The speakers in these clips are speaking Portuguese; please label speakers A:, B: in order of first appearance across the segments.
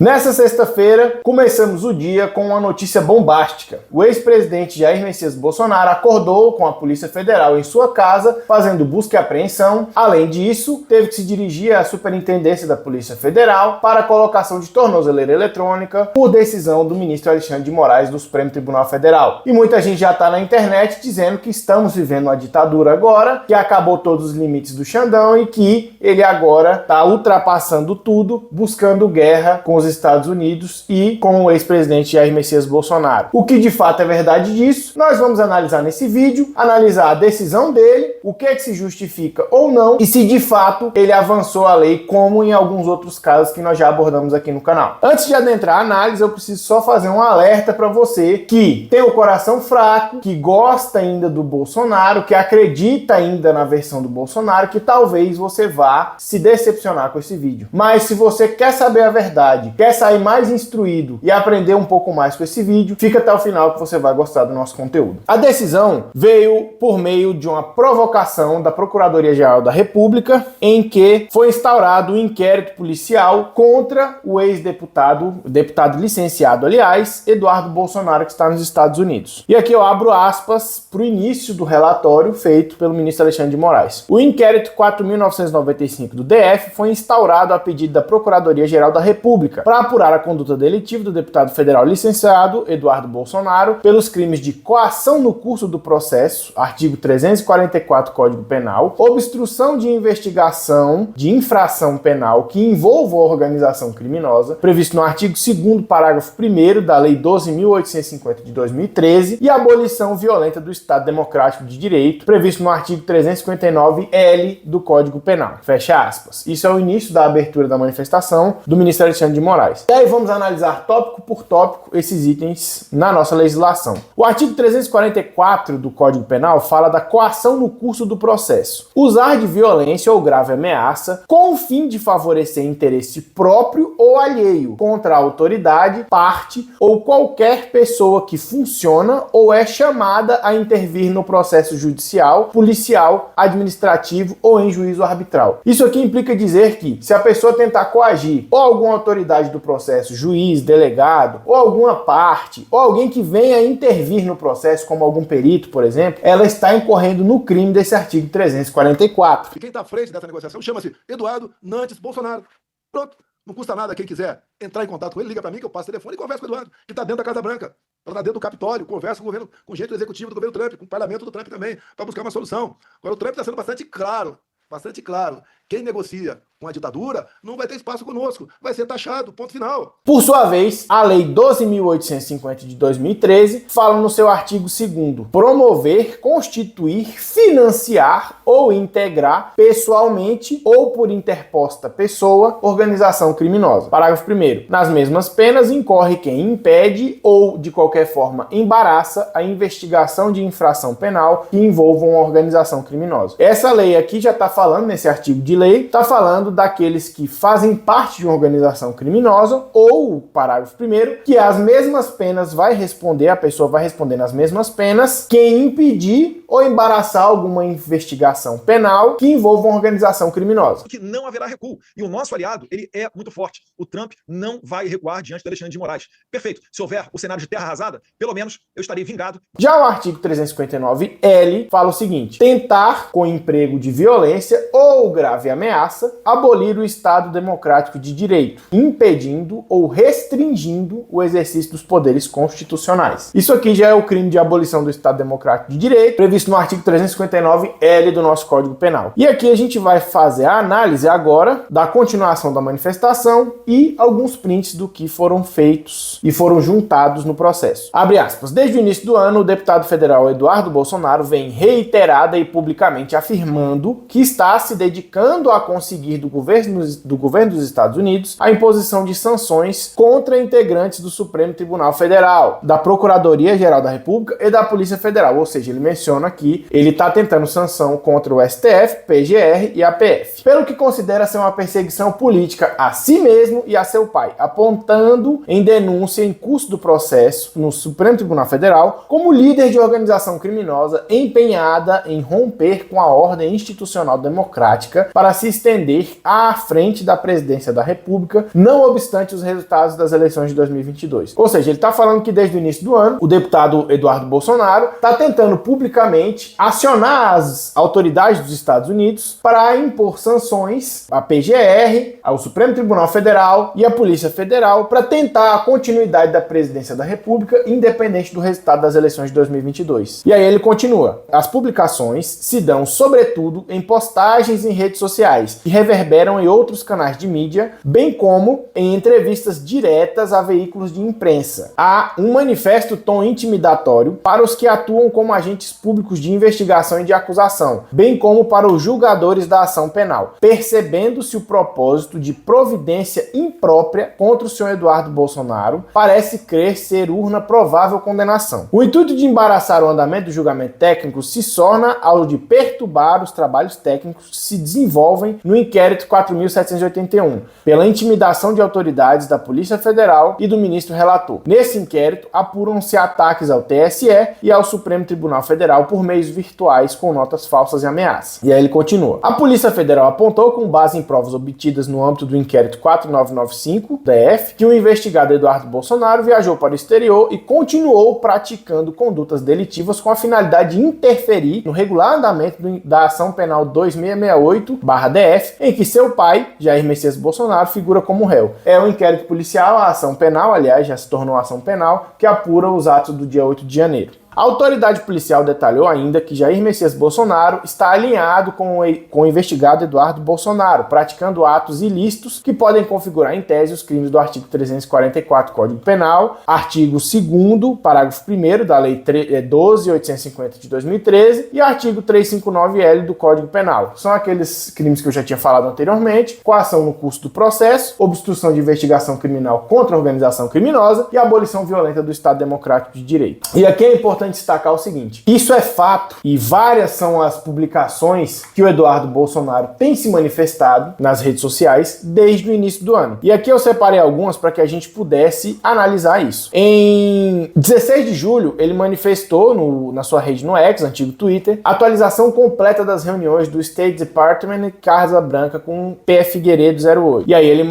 A: Nessa sexta-feira, começamos o dia com uma notícia bombástica. O ex-presidente Jair Messias Bolsonaro acordou com a Polícia Federal em sua casa, fazendo busca e apreensão. Além disso, teve que se dirigir à Superintendência da Polícia Federal para a colocação de tornozeleira eletrônica por decisão do ministro Alexandre de Moraes do Supremo Tribunal Federal. E muita gente já está na internet dizendo que estamos vivendo uma ditadura agora, que acabou todos os limites do Xandão e que ele agora está ultrapassando tudo, buscando guerra com os Estados Unidos e com o ex-presidente Jair Messias Bolsonaro. O que de fato é verdade disso, nós vamos analisar nesse vídeo, analisar a decisão dele, o que é que se justifica ou não, e se de fato ele avançou a lei, como em alguns outros casos que nós já abordamos aqui no canal. Antes de adentrar a análise, eu preciso só fazer um alerta para você que tem o coração fraco, que gosta ainda do Bolsonaro, que acredita ainda na versão do Bolsonaro, que talvez você vá se decepcionar com esse vídeo. Mas se você quer saber a verdade, quer sair mais instruído e aprender um pouco mais com esse vídeo, fica até o final que você vai gostar do nosso conteúdo. A decisão veio por meio de uma provocação da Procuradoria-Geral da República, em que foi instaurado um inquérito policial contra o ex-deputado, licenciado, aliás, Eduardo Bolsonaro, que está nos Estados Unidos. E aqui eu abro aspas para o início do relatório feito pelo ministro Alexandre de Moraes. O inquérito 4.995 do DF foi instaurado a pedido da Procuradoria-Geral da República para apurar a conduta delitiva do deputado federal licenciado Eduardo Bolsonaro pelos crimes de coação no curso do processo, artigo 344 Código Penal, obstrução de investigação de infração penal que envolva organização criminosa, previsto no artigo 2º, parágrafo 1º da Lei 12.850 de 2013, e abolição violenta do Estado Democrático de Direito, previsto no artigo 359-L do Código Penal. Fecha aspas. Isso é o início da abertura da manifestação do ministro Alexandre de Moraes. E aí vamos analisar tópico por tópico esses itens na nossa legislação. O artigo 344 do Código Penal fala da coação no curso do processo. Usar de violência ou grave ameaça com o fim de favorecer interesse próprio ou alheio contra a autoridade, parte ou qualquer pessoa que funciona ou é chamada a intervir no processo judicial, policial, administrativo ou em juízo arbitral. Isso aqui implica dizer que, se a pessoa tentar coagir ou alguma autoridade do processo, juiz, delegado, ou alguma parte, ou alguém que venha intervir no processo, como algum perito, por exemplo, ela está incorrendo no crime desse artigo 344.
B: E quem está à frente dessa negociação chama-se Eduardo Nantes Bolsonaro. Pronto, não custa nada quem quiser entrar em contato com ele, liga para mim que eu passo o telefone e converso com o Eduardo, que está dentro da Casa Branca, está dentro do Capitólio, conversa com o governo, com gente do executivo do governo Trump, com o parlamento do Trump também, para buscar uma solução. Agora o Trump está sendo bastante claro. Quem negocia com a ditadura não vai ter espaço conosco, vai ser taxado, ponto final.
A: Por sua vez, a Lei 12.850 de 2013 fala no seu artigo 2º, promover, constituir, financiar ou integrar pessoalmente ou por interposta pessoa organização criminosa. Parágrafo 1º. Nas mesmas penas incorre quem impede ou de qualquer forma embaraça a investigação de infração penal que envolva uma organização criminosa. Essa lei aqui já está falando, nesse artigo de lei, está falando daqueles que fazem parte de uma organização criminosa, ou, parágrafo 1º, que as mesmas penas a pessoa vai responder nas mesmas penas quem impedir ou embaraçar alguma investigação penal que envolva uma organização criminosa.
C: Que não haverá recuo. E o nosso aliado, ele é muito forte. O Trump não vai recuar diante do Alexandre de Moraes. Perfeito. Se houver o cenário de terra arrasada, pelo menos eu estarei vingado.
A: Já o artigo 359-L fala o seguinte: tentar, com emprego de violência ou grave ameaça, abolir o Estado Democrático de Direito, impedindo ou restringindo o exercício dos poderes constitucionais. Isso aqui já é o crime de abolição do Estado Democrático de Direito, previsto no artigo 359-L do nosso Código Penal. E aqui a gente vai fazer a análise agora da continuação da manifestação e alguns prints do que foram feitos e foram juntados no processo. Abre aspas. Desde o início do ano, o deputado federal Eduardo Bolsonaro vem reiterada e publicamente afirmando que está se dedicando a conseguir do governo dos Estados Unidos a imposição de sanções contra integrantes do Supremo Tribunal Federal, da Procuradoria-Geral da República e da Polícia Federal. Ou seja, ele menciona aqui, ele está tentando sanção contra o STF, PGR e a PF, pelo que considera ser uma perseguição política a si mesmo e a seu pai, apontando em denúncia em curso do processo no Supremo Tribunal Federal como líder de organização criminosa empenhada em romper com a ordem institucional democrática para se estender à frente da presidência da República, não obstante os resultados das eleições de 2022. Ou seja, ele está falando que desde o início do ano, o deputado Eduardo Bolsonaro está tentando publicamente acionar as autoridades dos Estados Unidos para impor sanções à PGR, ao Supremo Tribunal Federal e à Polícia Federal para tentar a continuidade da presidência da República, independente do resultado das eleições de 2022. E aí ele continua: as publicações se dão sobretudo em postagens em redes sociais, que reverberam em outros canais de mídia, bem como em entrevistas diretas a veículos de imprensa. Há um manifesto tom intimidatório para os que atuam como agentes públicos de investigação e de acusação, bem como para os julgadores da ação penal, percebendo-se o propósito de providência imprópria contra o senhor Eduardo Bolsonaro, parece crer ser urna provável condenação. O intuito de embaraçar o andamento do julgamento técnico se torna ao de perturbar os trabalhos técnicos que se desenvolvem no inquérito 4.781, pela intimidação de autoridades da Polícia Federal e do ministro relator. Nesse inquérito, apuram-se ataques ao TSE e ao Supremo Tribunal Federal por meios virtuais com notas falsas e ameaças. E aí ele continua: a Polícia Federal apontou, com base em provas obtidas no âmbito do inquérito 4995 DF, que o investigado Eduardo Bolsonaro viajou para o exterior e continuou praticando condutas delitivas com a finalidade de interferir no regular andamento da ação penal 2668/DF, em que seu pai, Jair Messias Bolsonaro, figura como réu. É um inquérito policial, a ação penal, aliás, já se tornou ação penal, que apura os atos do dia 8 de janeiro. A autoridade policial detalhou ainda que Jair Messias Bolsonaro está alinhado com o investigado Eduardo Bolsonaro, praticando atos ilícitos que podem configurar em tese os crimes do artigo 344 do Código Penal, artigo 2º, parágrafo 1º da Lei 12.850 de 2013 e artigo 359-L do Código Penal. São aqueles crimes que eu já tinha falado anteriormente: coação no curso do processo, obstrução de investigação criminal contra a organização criminosa e abolição violenta do Estado Democrático de Direito. E aqui é importante destacar o seguinte: isso é fato e várias são as publicações que o Eduardo Bolsonaro tem se manifestado nas redes sociais desde o início do ano. E aqui eu separei algumas para que a gente pudesse analisar isso. Em 16 de julho, ele manifestou na sua rede no X, antigo Twitter, atualização completa das reuniões do State Department e Casa Branca com P. Figueiredo 08. E aí ele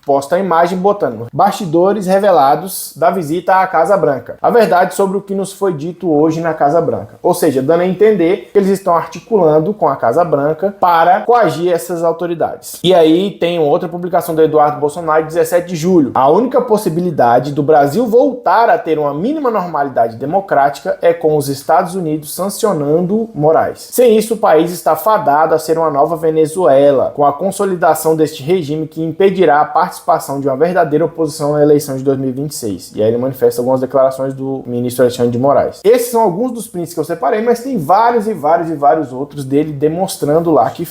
A: posta a imagem botando bastidores revelados da visita à Casa Branca. A verdade sobre o que nos foi dito hoje na Casa Branca. Ou seja, dando a entender que eles estão articulando com a Casa Branca para coagir essas autoridades. E aí tem outra publicação do Eduardo Bolsonaro, 17 de julho. A única possibilidade do Brasil voltar a ter uma mínima normalidade democrática é com os Estados Unidos sancionando Moraes. Sem isso, o país está fadado a ser uma nova Venezuela, com a consolidação deste regime que impedirá a participação de uma verdadeira oposição à eleição de 2026. E aí ele manifesta algumas declarações do ministro Alexandre de Moraes. Esses são alguns dos prints que eu separei, mas tem vários e vários outros dele demonstrando lá que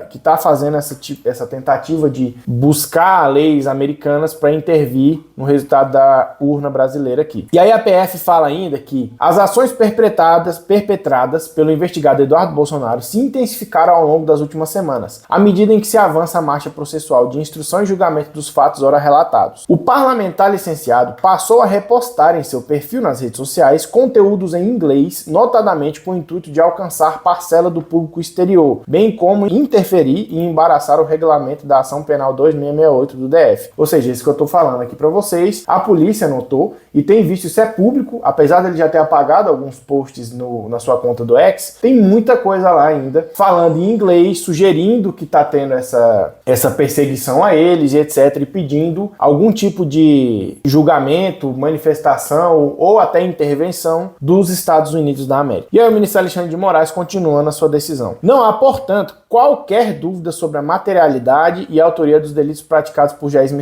A: que tá fazendo essa tentativa de buscar leis americanas para intervir no resultado da urna brasileira aqui. E aí a PF fala ainda que as ações perpetradas pelo investigado Eduardo Bolsonaro se intensificaram ao longo das últimas semanas, à medida em que se avança a marcha processual de instrução e julgamento dos fatos ora relatados. O parlamentar licenciado passou a repostar em seu perfil nas redes sociais conteúdos em inglês, notadamente com o intuito de alcançar parcela do público exterior, bem como interferir e embaraçar o regulamento da ação penal 2668 do DF. Ou seja, isso que eu estou falando aqui para vocês, a polícia notou e tem visto, isso é público, apesar dele já ter apagado alguns posts na sua conta do X, tem muita coisa lá ainda, falando em inglês, sugerindo que está tendo essa perseguição a eles e etc, e pedindo algum tipo de julgamento, manifestação ou até intervenção dos Estados Unidos da América. E aí o ministro Alexandre de Moraes continua na sua decisão. Não há, portanto, qualquer dúvida sobre a materialidade e a autoria dos delitos praticados por Jair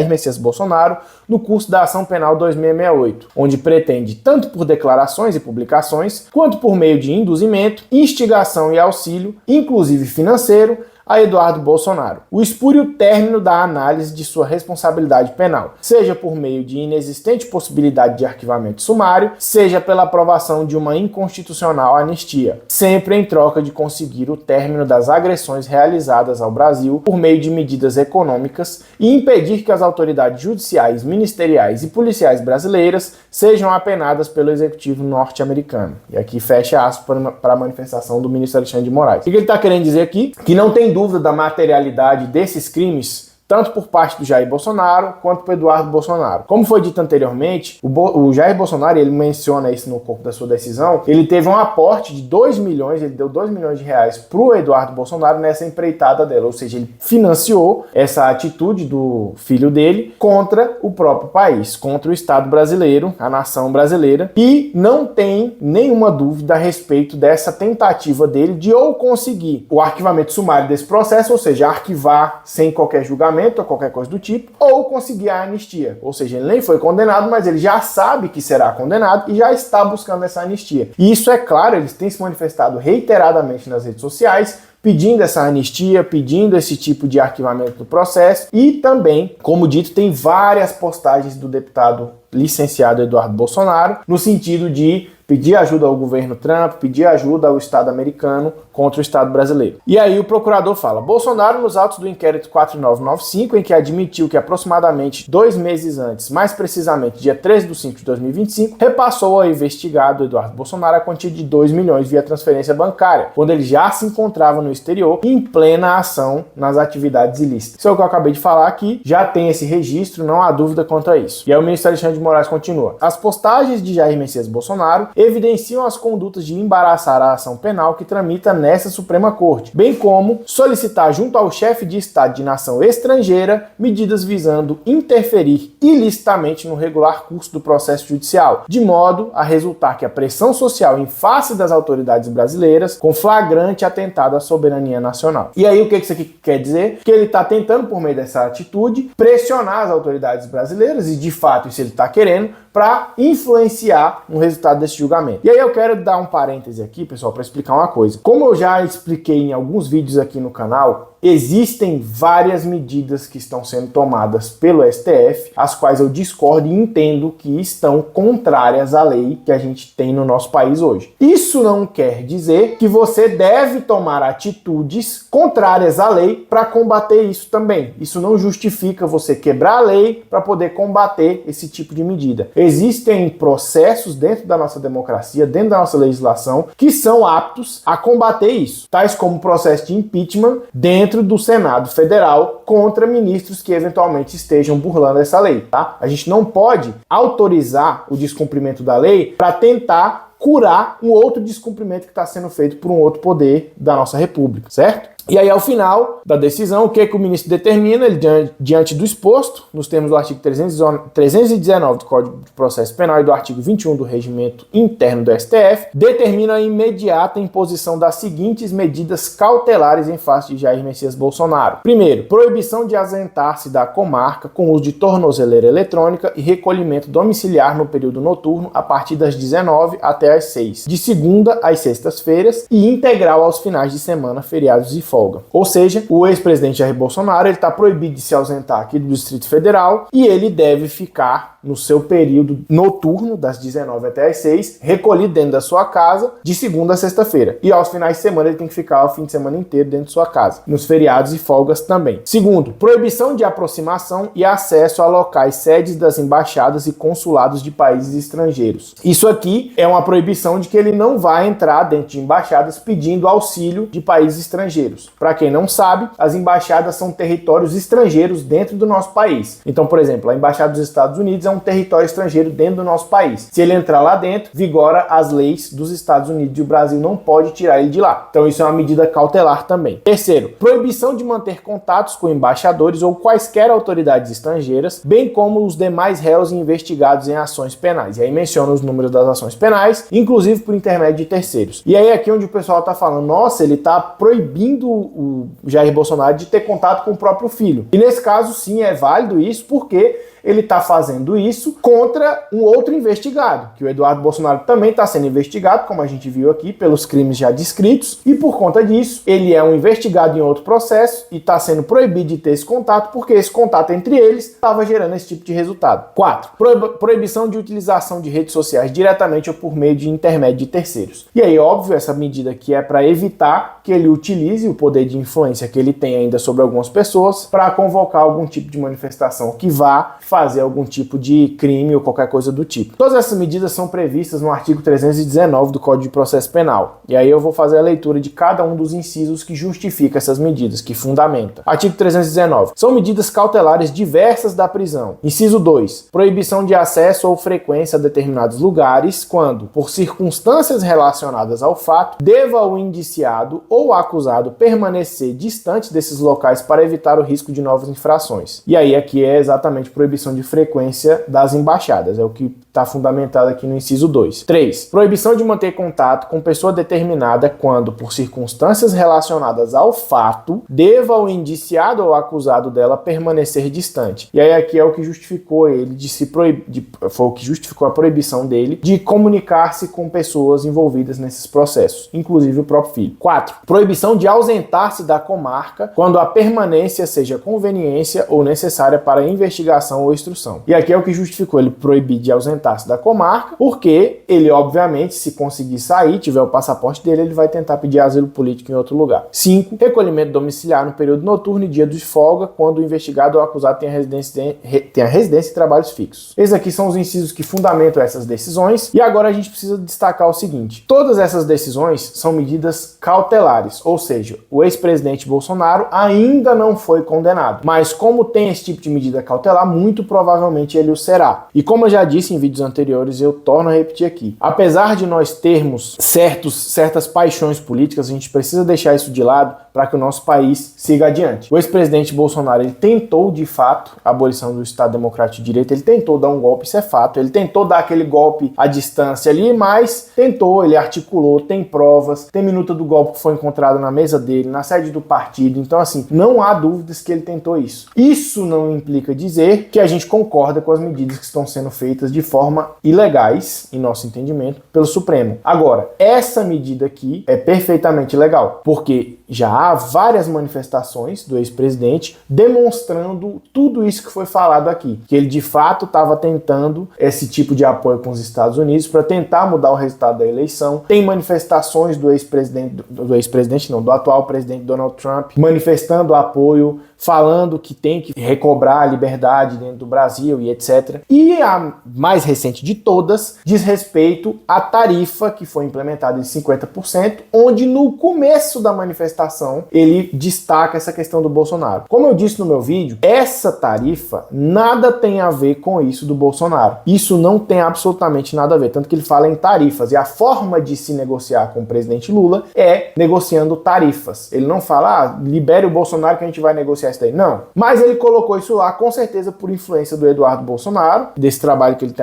A: Messias Bolsonaro no curso da ação penal 2668, onde pretende, tanto por declarações e publicações, quanto por meio de induzimento, instigação e auxílio, inclusive financeiro, a Eduardo Bolsonaro o espúrio término da análise de sua responsabilidade penal, seja por meio de inexistente possibilidade de arquivamento sumário, seja pela aprovação de uma inconstitucional anistia, sempre em troca de conseguir o término das agressões realizadas ao Brasil por meio de medidas econômicas e impedir que as autoridades judiciais, ministeriais e policiais brasileiras sejam apenadas pelo executivo norte-americano. E aqui fecha aspas para a manifestação do ministro Alexandre de Moraes. O que ele está querendo dizer aqui? Que não tem dúvida da materialidade desses crimes, tanto por parte do Jair Bolsonaro quanto por Eduardo Bolsonaro. Como foi dito anteriormente, o Jair Bolsonaro, ele menciona isso no corpo da sua decisão, ele teve um aporte de 2 milhões, ele deu 2 milhões de reais pro Eduardo Bolsonaro nessa empreitada dela, ou seja, ele financiou essa atitude do filho dele contra o próprio país, contra o Estado brasileiro, a nação brasileira, e não tem nenhuma dúvida a respeito dessa tentativa dele de ou conseguir o arquivamento sumário desse processo, ou seja, arquivar sem qualquer julgamento, ou qualquer coisa do tipo, ou conseguir a anistia. Ou seja, ele nem foi condenado, mas ele já sabe que será condenado e já está buscando essa anistia. E isso é claro, eles têm se manifestado reiteradamente nas redes sociais, pedindo essa anistia, pedindo esse tipo de arquivamento do processo e também, como dito, tem várias postagens do deputado licenciado Eduardo Bolsonaro no sentido de pedir ajuda ao governo Trump, pedir ajuda ao Estado americano contra o Estado brasileiro. E aí o procurador fala, Bolsonaro nos autos do inquérito 4995, em que admitiu que aproximadamente 2 meses antes, mais precisamente dia 13 de 5 de 2025, repassou ao investigado Eduardo Bolsonaro a quantia de 2 milhões via transferência bancária, quando ele já se encontrava no exterior em plena ação nas atividades ilícitas. Isso é o que eu acabei de falar aqui, já tem esse registro, não há dúvida quanto a isso. E aí o ministro Alexandre de Moraes continua. As postagens de Jair Messias Bolsonaro evidenciam as condutas de embaraçar a ação penal que tramita nessa Suprema Corte, bem como solicitar junto ao chefe de Estado de nação estrangeira medidas visando interferir ilicitamente no regular curso do processo judicial, de modo a resultar que a pressão social em face das autoridades brasileiras com flagrante atentado à soberania nacional. E aí o que isso aqui quer dizer? Que ele está tentando, por meio dessa atitude, pressionar as autoridades brasileiras, e de fato isso ele está querendo, para influenciar no resultado desse julgamento. E aí eu quero dar um parêntese aqui, pessoal, para explicar uma coisa. Como eu já expliquei em alguns vídeos aqui no canal, existem várias medidas que estão sendo tomadas pelo STF, as quais eu discordo e entendo que estão contrárias à lei que a gente tem no nosso país hoje. Isso não quer dizer que você deve tomar atitudes contrárias à lei para combater isso também. Isso não justifica você quebrar a lei para poder combater esse tipo de medida. Existem processos dentro da nossa democracia, dentro da nossa legislação, que são aptos a combater isso, tais como o processo de impeachment dentro do Senado Federal contra ministros que eventualmente estejam burlando essa lei, tá? A gente não pode autorizar o descumprimento da lei para tentar curar um outro descumprimento que está sendo feito por um outro poder da nossa república, certo? E aí, ao final da decisão, o que o ministro determina? Ele, diante do exposto, nos termos do artigo 319 do Código de Processo Penal e do artigo 21 do Regimento Interno do STF, determina a imediata imposição das seguintes medidas cautelares em face de Jair Messias Bolsonaro. Primeiro, proibição de ausentar-se da comarca com uso de tornozeleira eletrônica e recolhimento domiciliar no período noturno a partir das 19 até as 6, de segunda às sextas-feiras e integral aos finais de semana, feriados e folga. Ou seja, o ex-presidente Jair Bolsonaro está proibido de se ausentar aqui do Distrito Federal e ele deve ficar no seu período noturno, das 19 até as 6, recolhido dentro da sua casa, de segunda a sexta-feira. E aos finais de semana ele tem que ficar o fim de semana inteiro dentro de sua casa, nos feriados e folgas também. Segundo, proibição de aproximação e acesso a locais sedes das embaixadas e consulados de países estrangeiros. Isso aqui é uma proibição de que ele não vai entrar dentro de embaixadas pedindo auxílio de países estrangeiros. Para quem não sabe, as embaixadas são territórios estrangeiros dentro do nosso país. Então, por exemplo, a Embaixada dos Estados Unidos é um território estrangeiro dentro do nosso país. Se ele entrar lá dentro, vigora as leis dos Estados Unidos e o Brasil não pode tirar ele de lá. Então isso é uma medida cautelar também. Terceiro, proibição de manter contatos com embaixadores ou quaisquer autoridades estrangeiras, bem como os demais réus investigados em ações penais. E aí menciona os números das ações penais, inclusive por intermédio de terceiros. E aí aqui onde o pessoal está falando, nossa, ele está proibindo o Jair Bolsonaro de ter contato com o próprio filho. E nesse caso sim é válido isso, porque ele está fazendo isso contra um outro investigado, que o Eduardo Bolsonaro também está sendo investigado, como a gente viu aqui, pelos crimes já descritos, e por conta disso, ele é um investigado em outro processo e está sendo proibido de ter esse contato, porque esse contato entre eles estava gerando esse tipo de resultado. 4. Proibição de utilização de redes sociais diretamente ou por meio de intermédio de terceiros. E aí, óbvio, essa medida aqui é para evitar que ele utilize o poder de influência que ele tem ainda sobre algumas pessoas para convocar algum tipo de manifestação que vá fazer algum tipo de crime ou qualquer coisa do tipo. Todas essas medidas são previstas no artigo 319 do Código de Processo Penal. E aí eu vou fazer a leitura de cada um dos incisos que justifica essas medidas, que fundamenta. Artigo 319. São medidas cautelares diversas da prisão. Inciso 2. Proibição de acesso ou frequência a determinados lugares quando, por circunstâncias relacionadas ao fato, deva o indiciado ou acusado permanecer distante desses locais para evitar o risco de novas infrações. E aí aqui é exatamente proibição de frequência das embaixadas, é o que está fundamentado aqui no inciso 2. 3. Proibição de manter contato com pessoa determinada quando, por circunstâncias relacionadas ao fato, deva o indiciado ou acusado dela permanecer distante. E aí aqui é o que justificou ele de se proibir, foi o que justificou a proibição dele de comunicar-se com pessoas envolvidas nesses processos, inclusive o próprio filho. 4. Proibição de ausentar-se da comarca quando a permanência seja conveniência ou necessária para investigação ou instrução. E aqui é o que justificou ele proibir de ausentar-se da comarca, porque ele, obviamente, se conseguir sair, tiver o passaporte dele, ele vai tentar pedir asilo político em outro lugar. 5. Recolhimento domiciliar no período noturno e dia de folga, quando o investigado ou acusado tem a residência e trabalhos fixos. Esses aqui são os incisos que fundamentam essas decisões. E agora a gente precisa destacar o seguinte: todas essas decisões são medidas cautelares, ou seja, o ex-presidente Bolsonaro ainda não foi condenado. Mas como tem esse tipo de medida cautelar, muito provavelmente ele o será. E como eu já disse em vídeos anteriores, eu torno a repetir aqui. Apesar de nós termos certas paixões políticas, a gente precisa deixar isso de lado para que o nosso país siga adiante. O ex-presidente Bolsonaro, ele tentou de fato a abolição do Estado Democrático de Direito, ele tentou dar um golpe, isso é fato, ele tentou dar aquele golpe à distância ali, mas tentou, ele articulou, tem provas, tem minuta do golpe que foi encontrada na mesa dele, na sede do partido, então assim, não há dúvidas que ele tentou isso. Isso não implica dizer que a gente concorda com as medidas que estão sendo feitas de forma ilegais, em nosso entendimento, pelo Supremo. Agora, essa medida aqui é perfeitamente legal, porque já há várias manifestações do ex-presidente demonstrando tudo isso que foi falado aqui, que ele de fato estava tentando esse tipo de apoio com os Estados Unidos para tentar mudar o resultado da eleição. Tem manifestações do do atual presidente Donald Trump manifestando apoio, falando que tem que recobrar a liberdade dentro do Brasil e etc. E a mais recente de todas diz respeito à tarifa que foi implementada de 50%, onde no começo da manifestação ele destaca essa questão do Bolsonaro. Como eu disse no meu vídeo, essa tarifa nada tem a ver com isso do Bolsonaro. Isso não tem absolutamente nada a ver, tanto que ele fala em tarifas, e a forma de se negociar com o presidente Lula é negociando tarifas. Ele não fala, libere o Bolsonaro que a gente vai negociar isso daí. Não. Mas ele colocou isso lá, com certeza por influência do Eduardo Bolsonaro, desse trabalho que ele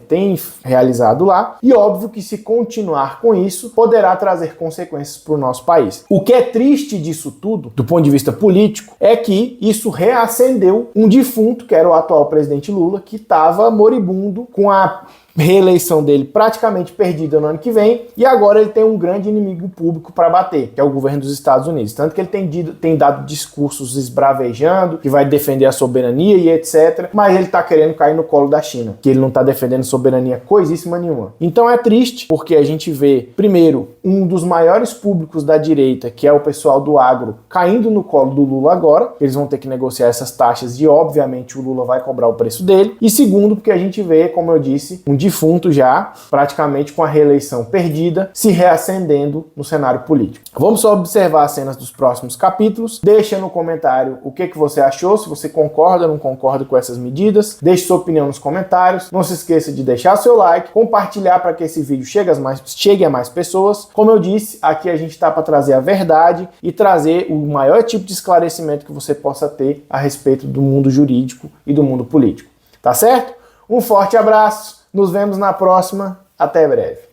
A: tem realizado lá, e óbvio que se continuar com isso, poderá trazer consequências para o nosso país. O que é triste disso tudo, do ponto de vista político, é que isso reacendeu um defunto, que era o atual presidente Lula, que estava moribundo com a reeleição dele praticamente perdida no ano que vem, e agora ele tem um grande inimigo público para bater, que é o governo dos Estados Unidos. Tanto que ele tem dado discursos esbravejando, que vai defender a soberania e etc, mas ele tá querendo cair no colo da China, que ele não tá defendendo soberania coisíssima nenhuma. Então é triste, porque a gente vê, primeiro, um dos maiores públicos da direita, que é o pessoal do agro, caindo no colo do Lula agora. Eles vão ter que negociar essas taxas e, obviamente, o Lula vai cobrar o preço dele. E segundo, porque a gente vê, como eu disse, um defunto já, praticamente com a reeleição perdida, se reacendendo no cenário político. Vamos só observar as cenas dos próximos capítulos. Deixa no comentário o que você achou, se você concorda ou não concorda com essas medidas. Deixe sua opinião nos comentários. Não se esqueça de deixar seu like, compartilhar para que esse vídeo chegue a mais pessoas. Como eu disse, aqui a gente está para trazer a verdade e trazer o maior tipo de esclarecimento que você possa ter a respeito do mundo jurídico e do mundo político. Tá certo? Um forte abraço. Nos vemos na próxima. Até breve.